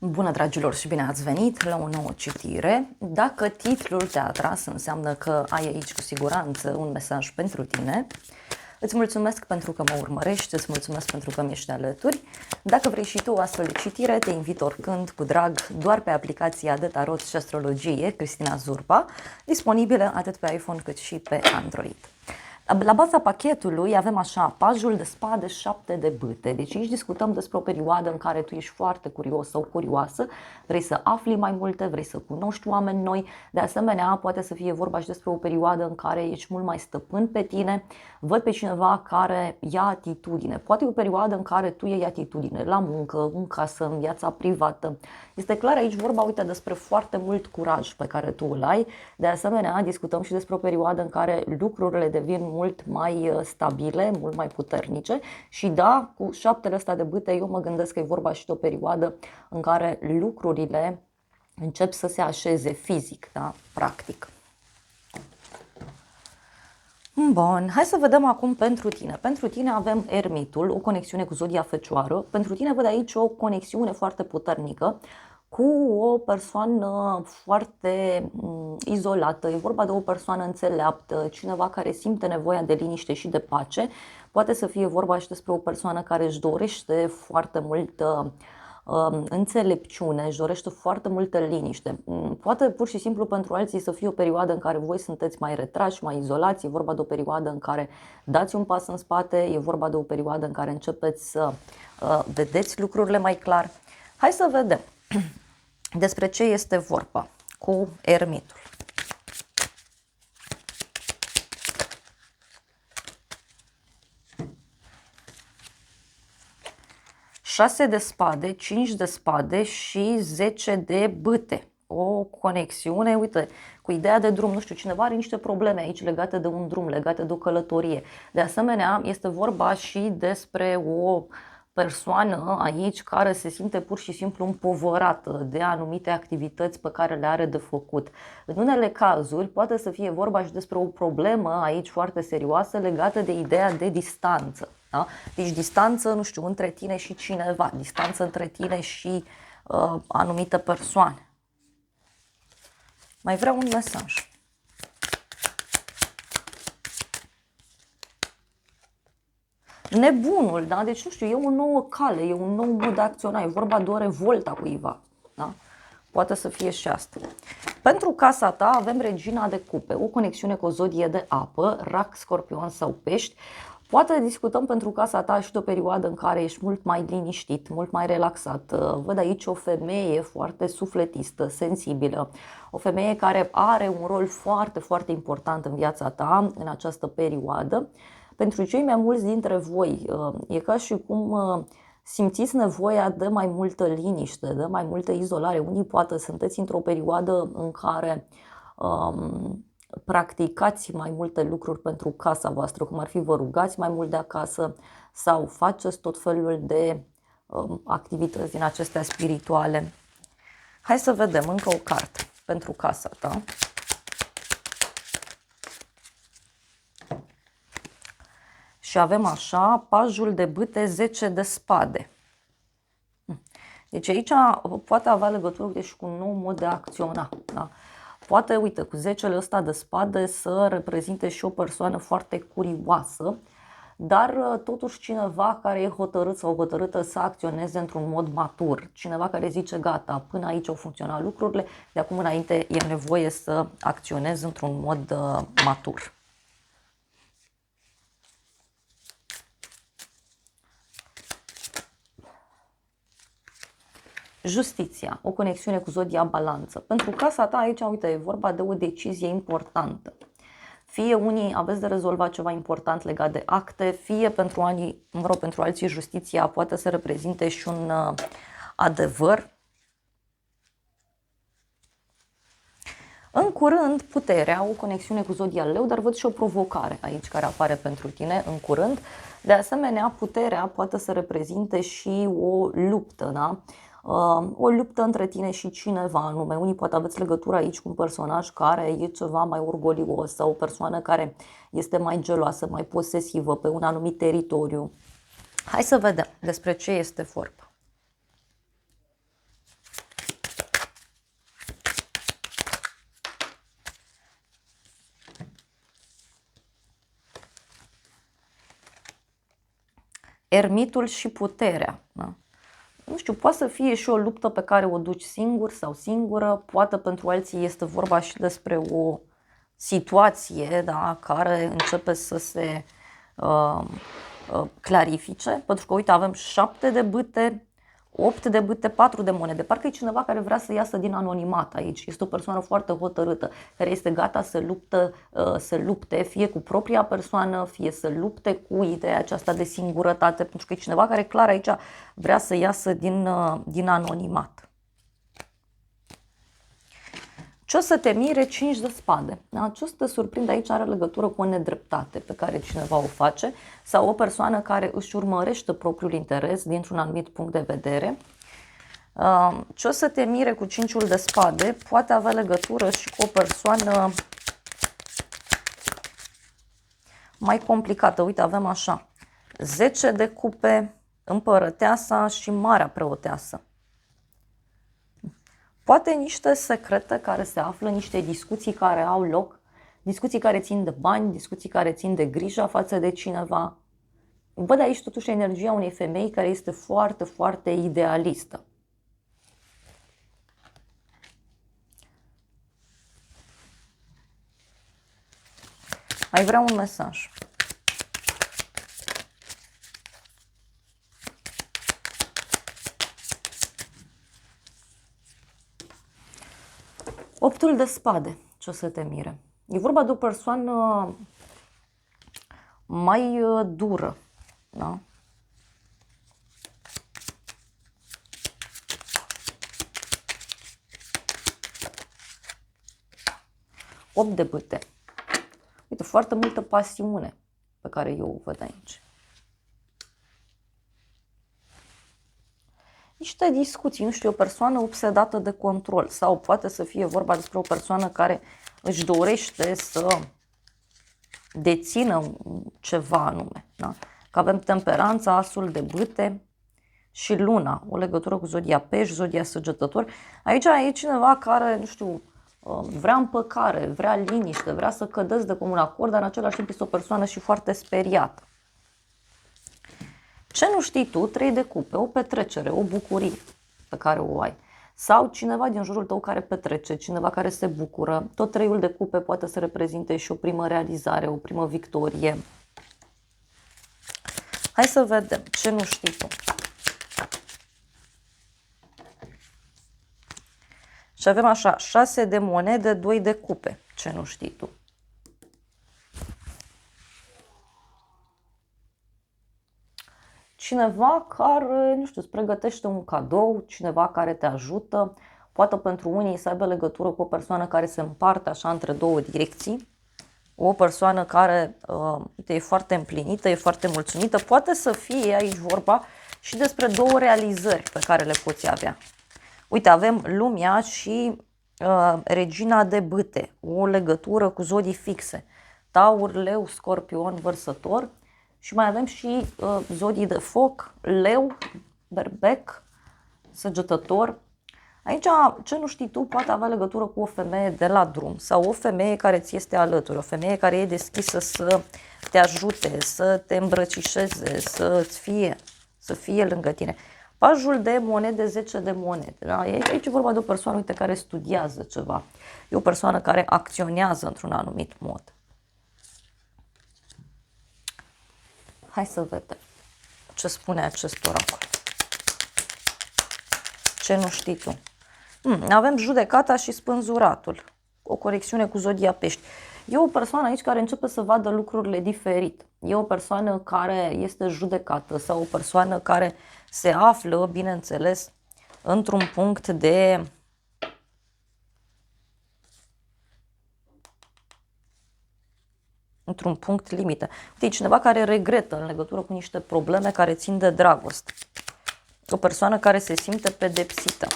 Bună, dragilor, și bine ați venit la o nouă citire. Dacă titlul te-a atras, înseamnă că ai aici cu siguranță un mesaj pentru tine. Îți mulțumesc pentru că mă urmărești, îți mulțumesc pentru că mi-ești alături. Dacă vrei și tu astfel de citire, te invit oricând, cu drag, doar pe aplicația de tarot și astrologie, Cristina Zurba, disponibilă atât pe iPhone cât și pe Android. La baza pachetului avem așa, pajul de spade, 7 de bâte. Deci aici discutăm despre o perioadă în care tu ești foarte curios sau curioasă, vrei să afli mai multe, vrei să cunoști oameni noi. De asemenea, poate să fie vorba și despre o perioadă în care ești mult mai stăpân pe tine, văd pe cineva care ia atitudine. Poate e o perioadă în care tu iei atitudine la muncă, în casă, în viața privată. Este clar aici vorba, uite, despre foarte mult curaj pe care tu îl ai. De asemenea, discutăm și despre o perioadă în care lucrurile devin mult mai stabile, mult mai puternice și da, cu 7 ăsta de bâte eu mă gândesc că e vorba și de o perioadă în care lucrurile încep să se așeze fizic, da? Practic. Bun, hai să vedem acum pentru tine. Pentru tine avem Ermitul, o conexiune cu zodia Fecioară. Pentru tine văd aici o conexiune foarte puternică cu o persoană foarte izolată. E vorba de o persoană înțeleaptă, cineva care simte nevoia de liniște și de pace. Poate să fie vorba și despre o persoană care își dorește foarte multă înțelepciune, își dorește foarte multă liniște. Poate pur și simplu pentru alții să fie o perioadă în care voi sunteți mai retrași, mai izolați, e vorba de o perioadă în care dați un pas în spate, e vorba de o perioadă în care începeți să vedeți lucrurile mai clar. Hai să vedem despre ce este vorba cu Ermitul. Șase de spade, 5 de spade și 10 de bâte. O conexiune, uite, cu ideea de drum, nu știu, cineva are niște probleme aici legate de un drum, legate de o călătorie. De asemenea, este vorba și despre o persoană aici care se simte pur și simplu împovărată de anumite activități pe care le are de făcut. În unele cazuri poate să fie vorba și despre o problemă aici foarte serioasă legată de ideea de distanță. Da? Deci distanță, nu știu, între tine și cineva, distanță între tine și anumite persoane. Mai vreau un mesaj. Nebunul, da? Deci nu știu, e o nouă cale, e un nou mod de a acționa, e vorba de o revoltă a cuiva. Da? Poate să fie și asta. Pentru casa ta avem Regina de Cupe, o conexiune cu o zodie de apă, Rac, Scorpion sau Pești. Poate discutăm pentru casa ta și de o perioadă în care ești mult mai liniștit, mult mai relaxat. Văd aici o femeie foarte sufletistă, sensibilă, o femeie care are un rol foarte, foarte important în viața ta în această perioadă. Pentru cei mai mulți dintre voi, e ca și cum simțiți nevoia de mai multă liniște, de mai multă izolare. Unii poate sunteți într-o perioadă în care practicați mai multe lucruri pentru casa voastră, cum ar fi vă rugați mai mult de acasă sau faceți tot felul de activități din acestea spirituale. Hai să vedem încă o carte pentru casa ta. Și avem așa, pajul de bâte, 10 de spade. Deci aici poate avea legătură și cu un nou mod de a acționa. Da? Poate, uite, cu 10-le ăsta de spade să reprezinte și o persoană foarte curioasă, dar totuși cineva care e hotărât sau hotărâtă să acționeze într-un mod matur. Cineva care zice, gata, până aici au funcționat lucrurile, de acum înainte e nevoie să acționez într-un mod matur. Justiția, o conexiune cu zodia Balanță. Pentru casa ta aici, uite, e vorba de o decizie importantă. Fie unii aveți de rezolvat ceva important legat de acte, fie pentru alții justiția poate să reprezinte și un adevăr. În curând, puterea, o conexiune cu zodia Leu, dar văd și o provocare aici care apare pentru tine în curând. De asemenea, puterea poate să reprezinte și o luptă, da? O luptă între tine și cineva anume. Unii poate aveți legătură aici cu un personaj care e ceva mai orgolios sau o persoană care este mai geloasă, mai posesivă pe un anumit teritoriu. Hai să vedem despre ce este vorba. ermitul și puterea. Da? Nu știu, poate să fie și o luptă pe care o duci singur sau singură, poate pentru alții este vorba și despre o situație, da, care începe să se clarifice, pentru că uite avem 7 de bâte, 8 de bâte, 4 de monede. Parcă e cineva care vrea să iasă din anonimat aici. Este o persoană foarte hotărâtă, care este gata să lupte, fie cu propria persoană, fie să lupte cu ideea aceasta de singurătate, pentru că e cineva care clar aici vrea să iasă din anonimat. Ce o să te mire? 5 de spade. Da? Ce o să te surprinde aici are legătură cu o nedreptate pe care cineva o face sau o persoană care își urmărește propriul interes dintr-un anumit punct de vedere. Ce o să te mire cu 5-ul de spade poate avea legătură și cu o persoană mai complicată. Uite, avem așa, 10 de cupe, împărăteasa și marea preoteasă. Poate niște secrete care se află, niște discuții care au loc, discuții care țin de bani, discuții care țin de grija față de cineva. Văd aici totuși energia unei femei care este foarte, foarte idealistă. Ai vrea un mesaj. Optul de spade, ce o să te mire? E vorba de o persoană mai dură, da? Opt de bâte. Uite, foarte multă pasiune pe care eu o văd aici. Niște discuții, nu știu, o persoană obsedată de control sau poate să fie vorba despre o persoană care își dorește să dețină ceva anume. Da? Că avem temperanța, asul de bâte și luna, o legătură cu zodia pești, zodia săgetător. Aici e cineva care, nu știu, vrea împăcare, vrea liniște, vrea să cădeți de comun acord, dar în același timp este o persoană și foarte speriată. Ce nu știi tu? 3 de cupe, o petrecere, o bucurie pe care o ai. Sau cineva din jurul tău care petrece, cineva care se bucură. Tot 3-ul de cupe poate să reprezinte și o primă realizare, o primă victorie. Hai să vedem ce nu știi tu. Și avem așa, 6 de monede, 2 de cupe. Ce nu știi tu? Cineva care, nu știu, îți pregătește un cadou, cineva care te ajută, poate pentru unii să aibă legătură cu o persoană care se împarte așa între două direcții, o persoană care uite, e foarte împlinită, e foarte mulțumită, poate să fie aici vorba și despre două realizări pe care le poți avea. Uite, avem lumea și regina de bâte, o legătură cu zodii fixe, Taur, Leu, Scorpion, Vărsător. Și mai avem și zodii de foc, Leu, Berbec, Săgetător. Aici, ce nu știi tu, poate avea legătură cu o femeie de la drum sau o femeie care ți este alături, o femeie care e deschisă să te ajute, să te îmbrăcișeze, să fie lângă tine. Pajul de monede, 10 de monede. Da? Aici e vorba de o persoană, uite, care studiază ceva. E o persoană care acționează într-un anumit mod. Hai să vedem ce spune acest oracol. Ce nu știi tu? Avem judecata și spânzuratul. O conexiune cu zodia pești. E o persoană aici care începe să vadă lucrurile diferit. E o persoană care este judecată sau o persoană care se află, bineînțeles, într-un punct de într-un punct limită. Uite, cineva care regretă în legătură cu niște probleme care țin de dragoste. O persoană care se simte pedepsită.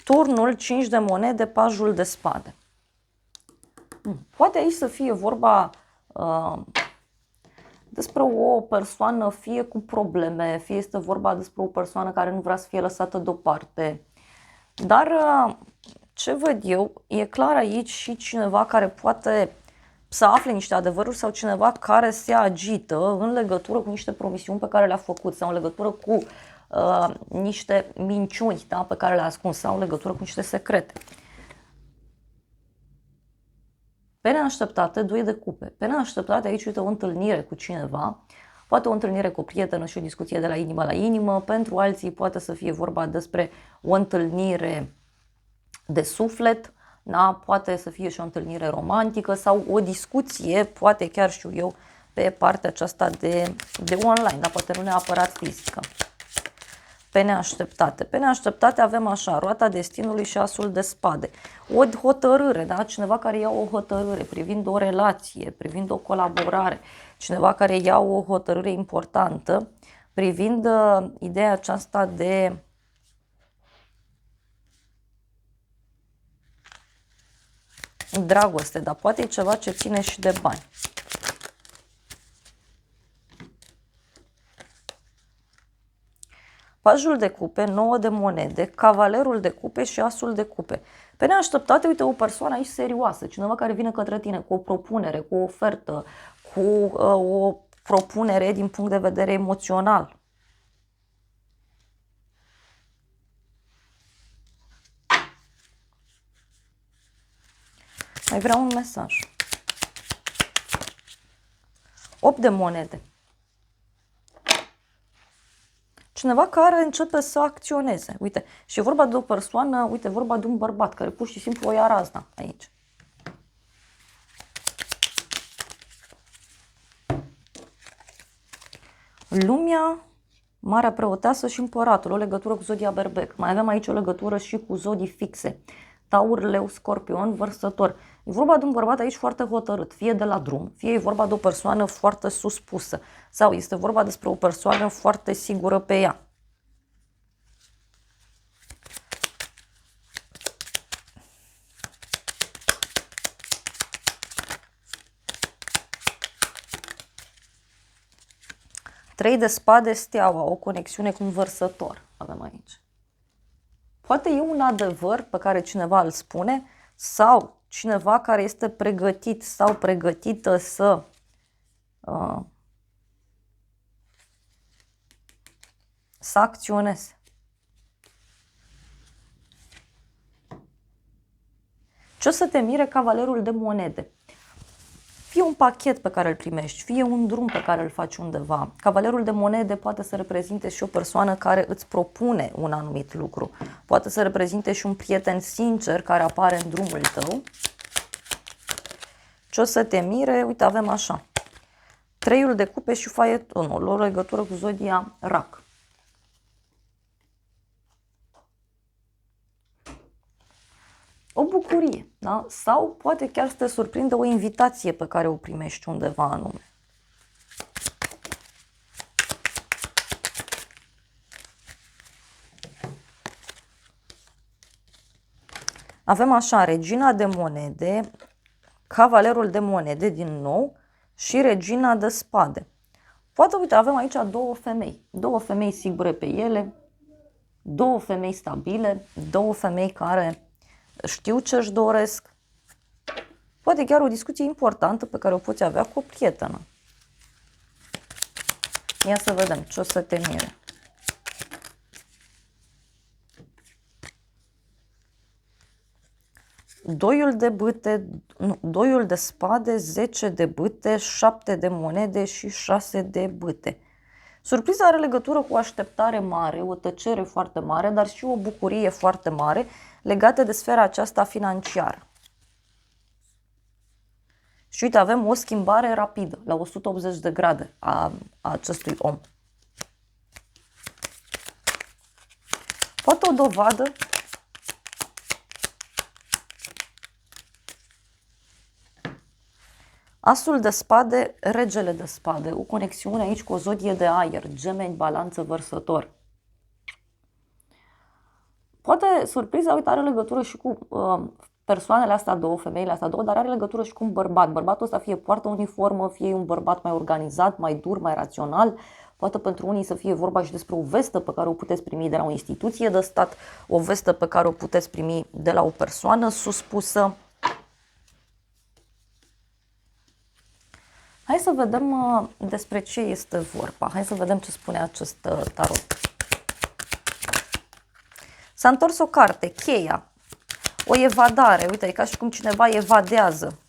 Turnul, 5 de monede, pajul de spade. Poate aici să fie vorba despre o persoană fie cu probleme, fie este vorba despre o persoană care nu vrea să fie lăsată deoparte. Dar ce văd eu, e clar aici și cineva care poate să afle niște adevăruri sau cineva care se agită în legătură cu niște promisiuni pe care le-a făcut sau în legătură cu niște minciuni, da, pe care le-a ascuns sau în legătură cu niște secrete. Pe neașteptate, 2 de cupe. Pe neașteptate aici, uite, o întâlnire cu cineva, poate o întâlnire cu o prietenă și o discuție de la inimă la inimă, pentru alții poate să fie vorba despre o întâlnire de suflet, da? Poate să fie și o întâlnire romantică sau o discuție, poate chiar știu eu, pe partea aceasta de online, dar poate nu neapărat fizică. Pe neașteptate. Pe neașteptate avem așa, roata destinului și asul de spade. O hotărâre, da? Cineva care ia o hotărâre privind o relație, privind o colaborare, cineva care ia o hotărâre importantă privind ideea aceasta de dragoste, dar poate e ceva ce ține și de bani. Pajul de cupe, 9 de monede, cavalerul de cupe și asul de cupe. Pe neașteptate, uite, o persoană aici serioasă, cineva care vine către tine cu o propunere, cu o ofertă, cu o propunere din punct de vedere emoțional. Mai vreau un mesaj. 8 de monede. Cineva care începe să acționeze. Uite, și e vorba de o persoană, uite, vorba de un bărbat care pur și simplu o ia razna aici. Lumea, Marea Preoteasă și Împăratul, o legătură cu zodia Berbec. Mai avem aici o legătură și cu zodii fixe. Taur, Leu, Scorpion, Vărsător. E vorba de un bărbat aici foarte hotărât, fie de la drum, fie e vorba de o persoană foarte suspusă sau este vorba despre o persoană foarte sigură pe ea. Trei de spade, steaua, o conexiune cu un vărsător avem aici. Poate e un adevăr pe care cineva îl spune sau cineva care este pregătit sau pregătită să acționeze. Ce o să te mire cavalerul de monede? Fie un pachet pe care îl primești, fie un drum pe care îl faci undeva. Cavalerul de monede poate să reprezinte și o persoană care îți propune un anumit lucru. Poate să reprezinte și un prieten sincer care apare în drumul tău. Ce o să te mire? Uite, avem așa. Treiul de cupe și faetonul, o legătură cu zodia Rac. O bucurie, da? Sau poate chiar să te surprindă o invitație pe care o primești undeva anume. Avem așa, regina de monede, cavalerul de monede din nou și regina de spade. Poate, uite, avem aici două femei sigure pe ele, două femei stabile, două femei care știu ce își doresc. Poate chiar o discuție importantă pe care o poți avea cu o prietenă. Ia să vedem ce o să te mire. Doiul de spade, 10 de bâte, 7 de monede și 6 de bâte. Surpriza are legătură cu o așteptare mare, o tăcere foarte mare, dar și o bucurie foarte mare legată de sfera aceasta financiară. Și uite, avem o schimbare rapidă, la 180 de grade a acestui om. Poate o dovadă Asul de spade, regele de spade, o conexiune aici cu o zodie de aer, Gemeni, Balanță, Vărsător. Poate surpriza, uite, are legătură și cu persoanele astea două, femeile astea două, dar are legătură și cu un bărbat. Bărbatul ăsta fie poartă uniformă, fie un bărbat mai organizat, mai dur, mai rațional. Poate pentru unii să fie vorba și despre o vestă pe care o puteți primi de la o instituție de stat, o vestă pe care o puteți primi de la o persoană suspusă. Hai să vedem despre ce este vorba. Hai să vedem ce spune acest tarot. S-a întors o carte, cheia, o evadare. Uite, e ca și cum cineva evadează.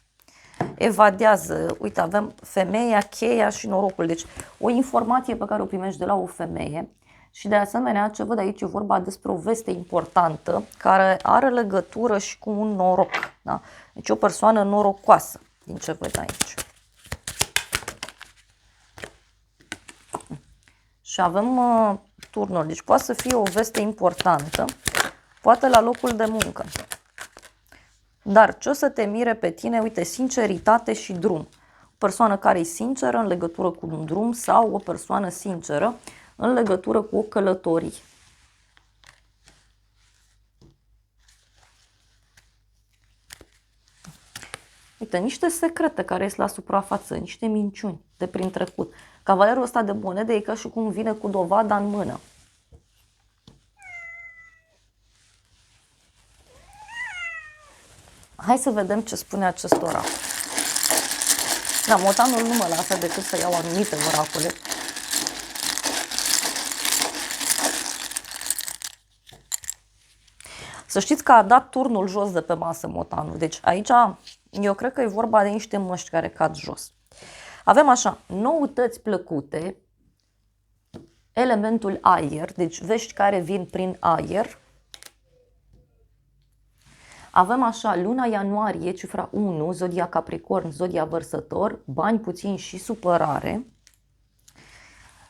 Uite, avem femeia, cheia și norocul. Deci o informație pe care o primești de la o femeie. Și de asemenea, ce văd aici e vorba despre o veste importantă care are legătură și cu un noroc. Da? Deci o persoană norocoasă, din ce văd aici. Și avem turnul, deci poate să fie o veste importantă, poate la locul de muncă. Dar ce o să te mire pe tine? Uite, sinceritate și drum. O persoană care e sinceră în legătură cu un drum sau o persoană sinceră în legătură cu o călătorie. Uite, niște secrete care ies la suprafață, niște minciuni de prin trecut. Cavalerul ăsta de monede e ca și cum vine cu dovada în mână. Hai să vedem ce spune acest oracol. Da, motanul nu mă lasă decât să iau anumite oracole. Să știți că a dat turnul jos de pe masă motanul. Deci aici eu cred că e vorba de niște măști care cad jos. Avem așa, noutăți plăcute, elementul aer, deci vești care vin prin aer. Avem așa, luna ianuarie, cifra 1, zodia Capricorn, zodia Vărsător, bani puțini și supărare,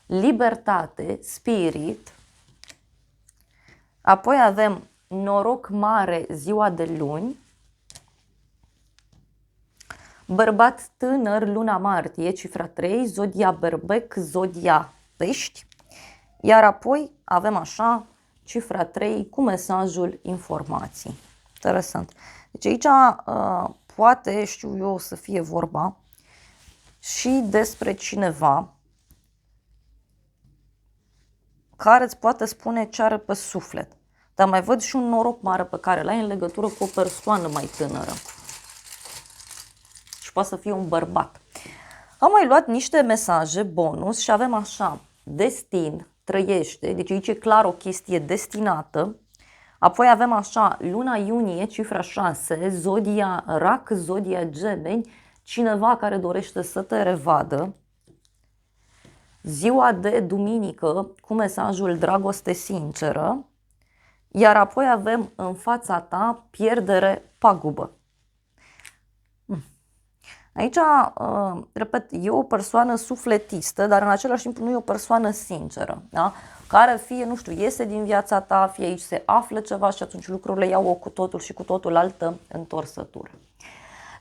libertate, spirit, apoi avem noroc mare, ziua de luni, bărbat tânăr, luna martie, cifra 3, zodia Berbec, zodia Pești, iar apoi avem așa, cifra 3 cu mesajul informații. Interesant. Deci aici poate, știu eu, să fie vorba și despre cineva care îți poate spune ce are pe suflet. Dar mai văd și un noroc mare pe care l-ai în legătură cu o persoană mai tânără. Și poate să fie un bărbat. Am mai luat niște mesaje bonus și avem așa, destin, trăiește, deci aici e clar o chestie destinată. Apoi avem așa, luna iunie, cifra 6, zodia Rac, zodia Gemeni, cineva care dorește să te revadă. Ziua de duminică cu mesajul dragoste sinceră. Iar apoi avem în fața ta pierdere, pagubă. Aici, repet, e o persoană sufletistă, dar în același timp nu e o persoană sinceră, da? Care fie, nu știu, iese din viața ta, fie aici se află ceva și atunci lucrurile iau o cu totul și cu totul altă întorsătură.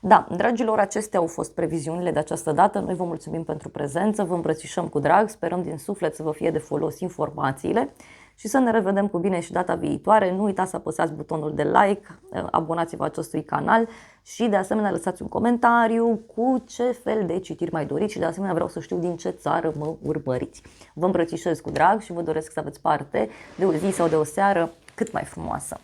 Da, dragilor, acestea au fost previziunile de această dată. Noi vă mulțumim pentru prezență, vă îmbrățișăm cu drag, sperăm din suflet să vă fie de folos informațiile și să ne revedem cu bine și data viitoare. Nu uitați să apăsați butonul de like, abonați-vă acestui canal și de asemenea lăsați un comentariu cu ce fel de citiri mai doriți și de asemenea vreau să știu din ce țară mă urmăriți. Vă îmbrățișez cu drag și vă doresc să aveți parte de o zi sau de o seară cât mai frumoasă.